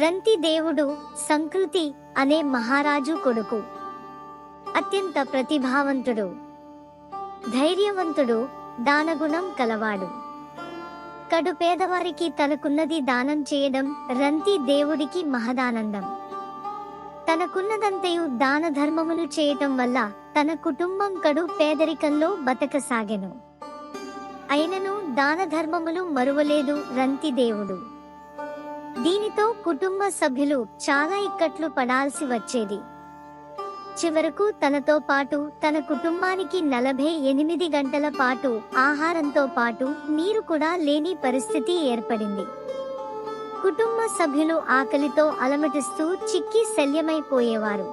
రంతి దేవుడు సంకృతి అనే మహారాజు కొడుకు. అత్యంత ప్రతిభావంతుడు, ధైర్యవంతుడు, దానగుణం కలవాడు. కడు పేదవారికి తనకున్నది దానం చేయడం రంతి దేవుడికి మహదానందం. తనకున్నదంతయు దాన ధర్మములు చేయటం వల్ల తన కుటుంబం కడు పేదరికంలో బతకసాగెను. అయినను దాన ధర్మములు మరువలేదు రంతి దేవుడు. దీనితో కుటుంబ సభ్యులు చాలా ఇక్కట్లు పడాల్సి వచ్చేది. చివరకు తనతో పాటు తన కుటుంబానికి 48 గంటల పాటు ఆహారంతో పాటు నీరు కూడా లేని పరిస్థితి ఏర్పడింది. కుటుంబ సభ్యులు ఆకలితో అలమటిస్తూ చిక్కి శల్యమైపోయేవారు.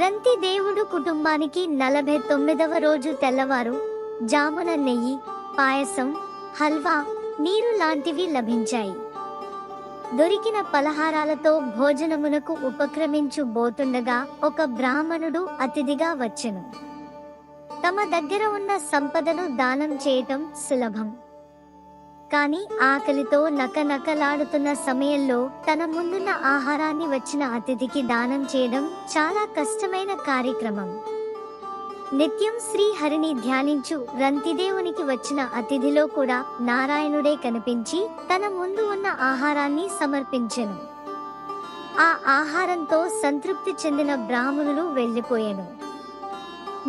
రంతి దేవుడు కుటుంబానికి 49వ రోజు తెల్లవారు జామున నెయ్యి, పాయసం, హల్వా, నీరు లాంటివి లభించాయి. దొరికిన పలహారాలతో భోజనమునకు ఉపక్రమించు బోతుండగా ఒక బ్రాహ్మణుడు అతిథిగా వచ్చెను. తమ దగ్గర ఉన్న సంపదను దానం చేయటం సులభం, కానీ ఆకలితో నకనకలాడుతున్న సమయంలో తన ముందున్న ఆహారాన్ని వచ్చిన అతిథికి దానం చేయడం చాలా కష్టమైన కార్యక్రమం. నిత్యం శ్రీహరిని ధ్యానించు రంతిదేవునికి వచ్చిన అతిథిలో కూడా నారాయణుడే కనిపించి తన ముందు ఉన్న ఆహారాన్ని సమర్పించెను. ఆ ఆహారంతో సంతృప్తి చెందిన బ్రాహ్మణులు వెళ్లిపోయెను.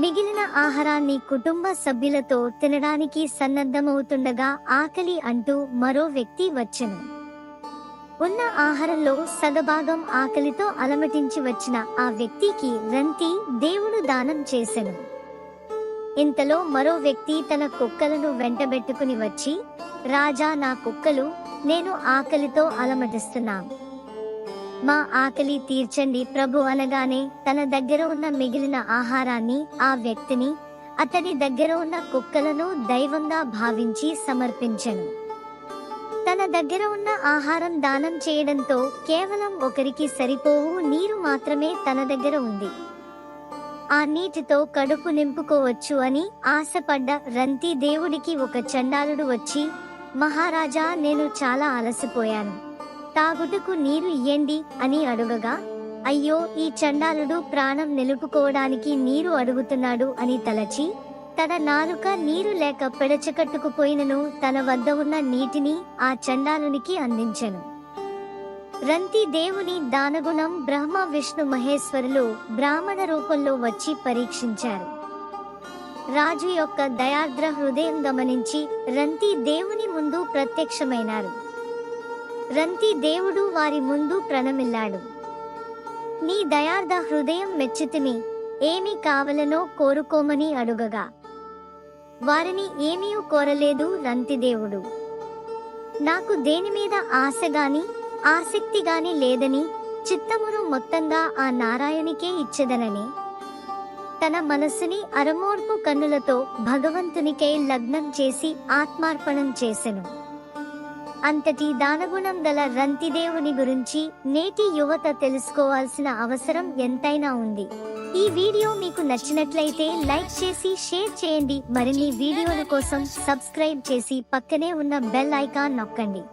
మిగిలిన ఆహారాన్ని కుటుంబ సభ్యులతో తినడానికి సన్నద్ధమవుతుండగా ఆకలి అంటూ మరో వ్యక్తి వచ్చెను. ఉన్న ఆహారంలో సగభాగం ఆకలితో అలమటించి వచ్చిన ఆ వ్యక్తికి రంతి దేవుడు దానం చేసెను. ఇంతలో మరో వ్యక్తి తన కుక్కలను వెంటబెట్టుకుని వచ్చి, రాజా, నా కుక్కలు నేను ఆకలితో అలమటిస్తున్నాం, మా ఆకలి తీర్చండి ప్రభు అనగానే తన దగ్గర ఉన్న మిగిలిన ఆహారాన్ని ఆ వ్యక్తిని, అతడి దగ్గర ఉన్న కుక్కలను దైవంగా భావించి సమర్పించెను. తన దగ్గర ఉన్న ఆహారం దానం చేయడంతో కేవలం ఒకరికి సరిపోవు నీరు మాత్రమే తన దగ్గర ఉంది. ఆ నీటితో కడుపు నింపుకోవచ్చు అని ఆశపడ్డ రంతి దేవుడికి ఒక చండాలుడు వచ్చి, మహారాజా, నేను చాలా అలసిపోయాను, తాగుటకు నీరు ఇయ్యండి అని అడుగగా, అయ్యో, ఈ చండాలుడు ప్రాణం నిలుపుకోవడానికి నీరు అడుగుతున్నాడు అని తలచి తన నాలుక నీరు లేక పెడచకట్టుకుపోయినను తన వద్ద ఉన్న నీటిని ఆ చండాలునికి అందించెను. రంతి దేవుని దానగుణం బ్రహ్మ విష్ణు మహేశ్వరులు బ్రాహ్మణ రూపంలో వచ్చి పరీక్షించారు. రాజు యొక్క దయార్ద్ర హృదయం గమనించి రంతి దేవుని ముందు ప్రత్యక్షమైనారు. రంతి దేవుడు వారి ముందు ప్రణమిల్లాడు. నీ దయార్ద్ర హృదయం మెచ్చితిని, ఏమి కావలనో కోరుకోమని అడుగగా వారిని ఏమీ కోరలేదు రంతిదేవుడు. నాకు దేని మీద ఆశగాని ఆసక్తిగాని లేదని, చిత్తమును మొత్తంగా ఆ నారాయణికే ఇచ్చెదనని తన మనస్సుని అరమోర్పు కన్నులతో భగవంతునికై లగ్నం చేసి ఆత్మార్పణం చేసెను. అంతటి దానగుణం గల రంతిదేవుని గురించి నేటి యువత తెలుసుకోవాల్సిన అవసరం ఎంతైనా ఉంది. ఈ వీడియో మీకు నచ్చినట్లయితే లైక్ చేసి షేర్ చేయండి. మరిన్ని వీడియోల కోసం సబ్స్క్రైబ్ చేసి పక్కనే ఉన్న బెల్ ఐకాన్ నొక్కండి.